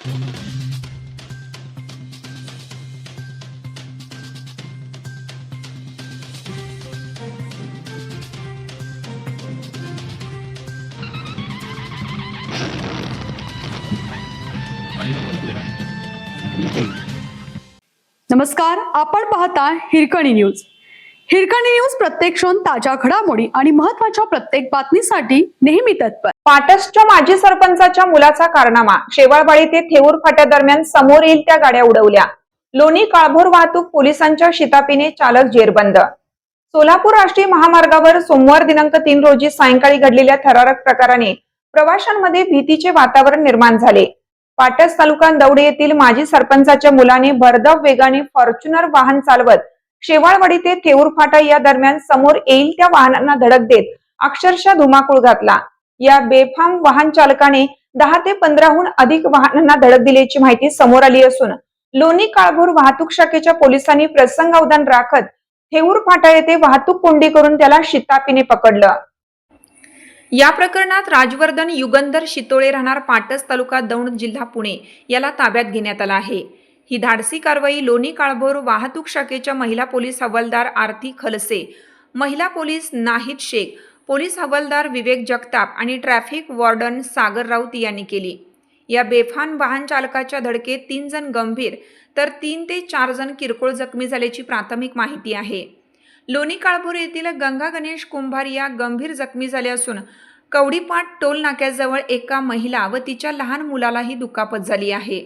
नमस्कार, आपण पाहता हिरकणी न्यूज. हिरकणी न्यूज प्रत्येक क्षण ताज्या घडामोडी आणि महत्त्वाच्या प्रत्येक बातमीसाठी नेहमी तत्पर. पाटसच्या माजी सरपंचाच्या मुलाचा कारनामा. शेवाळवाडी ते थेऊर फाट्या दरम्यान समोर येईल त्या गाड्या उडवल्या. लोणी काळभोर वाहतूक पोलिसांच्या शिताफीने चालक जेरबंद. सोलापूर राष्ट्रीय महामार्गावर सोमवार दिनांक 3 रोजी सायंकाळी घडलेल्या थरारक प्रकाराने प्रवाशांमध्ये भीतीचे वातावरण निर्माण झाले. पाटस तालुका दौंड येथील माजी सरपंचाच्या मुलाने भरधाव वेगाने फॉर्च्युनर वाहन चालवत शेवाळवाडी ते थेऊर फाटा या दरम्यान समोर येईल त्या वाहनांना धडक देत अक्षरशः धुमाकूळ घातला. या बेफाम वाहन चालकाने 10 ते 15हून अधिक वाहनांना धडक दिल्याची माहिती समोर आली असून लोणी काळभोर वाहतूक शाखेच्या पोलिसांनी प्रसंगावधान राखत थेऊर फाटा येथे वाहतूक कोंडी करून त्याला शिताफीने पकडलं. या प्रकरणात राजवर्धन युगंधर शितोळे राहणार पाटस तालुका दौंड जिल्हा पुणे याला ताब्यात घेण्यात आला आहे. ही धाडसी कारवाई लोणी काळभोर वाहतूक शाखेच्या महिला पोलीस हवालदार आरती खलसे, महिला पोलीस नाहिद शेख, पोलीस हवालदार विवेक जगताप आणि ट्रॅफिक वॉर्डन सागर राऊत यांनी केली. या बेफाम वाहन चालकाच्या धडकेत 3 जण गंभीर तर 3 ते 4 जण किरकोळ जखमी झाल्याची प्राथमिक माहिती आहे. लोणी काळभोर येथील गंगा गणेश कुंभार या गंभीर जखमी झाल्या असून कवडीपाट टोल नाक्याजवळ एका महिला व तिच्या लहान मुलालाही दुखापत झाली आहे.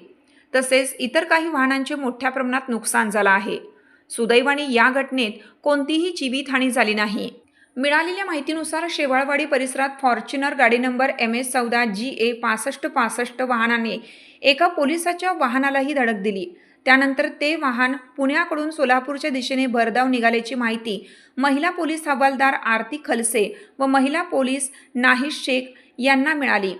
तसेच इतर काही वाहनांचे मोठ्या प्रमाणात नुकसान झालं आहे. सुदैवाने या घटनेत कोणतीही जीवितहानी झाली नाही. मिळालेल्या माहितीनुसार शेवाळवाडी परिसरात फॉर्च्युनर गाडी नंबर MS14 GA 6565 वाहनाने एका पोलिसाच्या वाहनालाही धडक दिली. त्यानंतर ते वाहन पुण्याकडून सोलापूरच्या दिशेने भरधाव निघाल्याची माहिती महिला पोलीस हवालदार आरती खलसे व महिला पोलीस नाहिद शेख यांना मिळाली.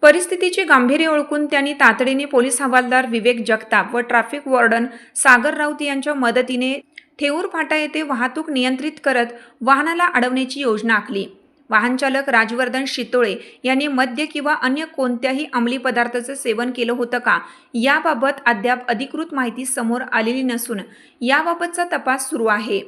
परिस्थितीचे गांभीर्य ओळखून त्यांनी तातडीने पोलीस हवालदार विवेक जगताप व ट्रॅफिक वॉर्डन सागर राऊत यांच्या मदतीने थेऊर फाटा येथे वाहतूक नियंत्रित करत वाहनाला अडवण्याची योजना आखली. वाहन चालक राजवर्धन शितोळे यांनी मद्य किंवा अन्य कोणत्याही अंमली पदार्थाचं सेवन केलं होतं का याबाबत अद्याप अधिकृत माहिती समोर आलेली नसून याबाबतचा तपास सुरू आहे.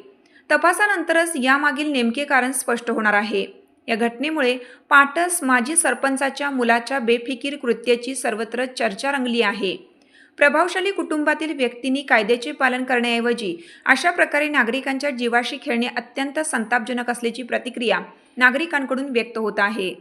तपासानंतरच यामागील नेमके कारण स्पष्ट होणार आहे. या घटनेमुळे पाटस माजी सरपंचाच्या मुलाच्या बेफिकीर कृत्याची सर्वत्र चर्चा रंगली आहे. प्रभावशाली कुटुंबातील व्यक्तींनी कायद्याचे पालन करण्याऐवजी अशा प्रकारे नागरिकांच्या जीवाशी खेळणे अत्यंत संतापजनक असल्याची प्रतिक्रिया नागरिकांकडून व्यक्त होत आहे.